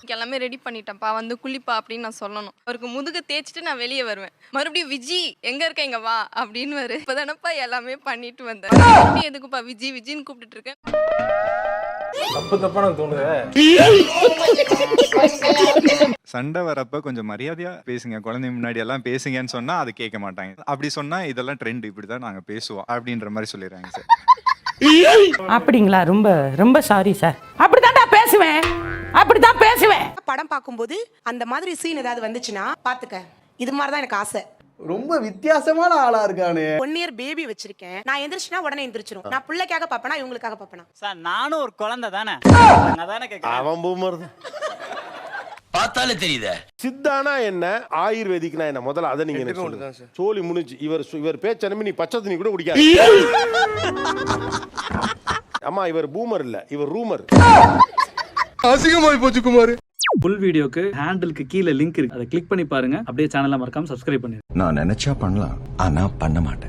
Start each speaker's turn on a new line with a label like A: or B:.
A: எல்லாமே ரெடி பண்ணிட்டேன்ப்பா வந்து குளிப்பா அப்படின்னு நான் சொல்லணும். அவருக்கு முதுக தேய்ச்சிட்டு நான் வெளியே வருவேன். மறுபடியும் விஜி எங்க இருக்க இங்க வா அப்படின்னு வரு. இப்பதானப்பா எல்லாமே பண்ணிட்டு வந்தேன். மறுபடியும் எதுக்குப்பா விஜி விஜின்னு கூப்பிட்டுட்டு இருக்கேன்.
B: தப்பா எனக்கு தோணுது.
C: சண்டை வரப்ப கொஞ்சம் மரியாதையா பேசுங்க, குழந்தை முன்னாடி எல்லாம் பேசுங்கன்னு சொன்னா அது கேட்க மாட்டாங்க. அப்படி சொன்னா இதெல்லாம் ட்ரெண்ட், இப்படிதான் நாங்க பேசுவோம் அப்படின்ற மாதிரி சொல்லிடுறாங்க சார்.
D: அப்படிங்களா? ரொம்ப ரொம்ப சாரி சார். அப்படித்தான்டா பேசுவேன், அப்படித்தான் பேசுவேன்.
E: படம் பார்க்கும்போது அந்த மாதிரி சீன் ஏதாவது வந்துச்சுன்னா பாத்துக்க, இது மாதிரி தான் எனக்கு ஆசை.
F: ரொம்ப வித்தியாசமான ஆளா இருக்கானே.
E: 1 year பேபி வச்சிருக்கேன். நான் எந்திரிச்சுனா உடனே எந்திரிச்சிரும். நான் பிள்ளைக்காக பாப்பனா இவங்களுக்காக பாப்பனா?
G: சார் நானும் ஒரு குழந்தை தானே. அதானே கேக்குறேன்.
F: அவன் பூமர் தான்.
H: பார்த்தாலே தெரியுதே.
F: சித்தானா என்ன, ஆயுர்வேதிக்னா என்ன? முதல்ல அதை நீங்க எனக்கு சொல்லுங்க. சோலி முடிஞ்சு. இவர் பேச்ச நம்பி நீ பச்சை தண்ணி கூட குடிக்காத. அம்மா இவர் பூமர் இல்ல, இவர் ரூமர்.
B: அசிங்கமாய் போச்சு குமார்.
I: ஃபுல் வீடியோக்கு ஹேண்டிலுக்கு கீழே லிங்க் இருக்கு, அதை கிளிக் பண்ணி பாருங்க. அப்படியே சேனலை மறக்காம சப்ஸ்கிரைப் பண்ணிருங்க.
H: நான் நினைச்சா பண்ணலாம், ஆனா பண்ண மாட்டேன்.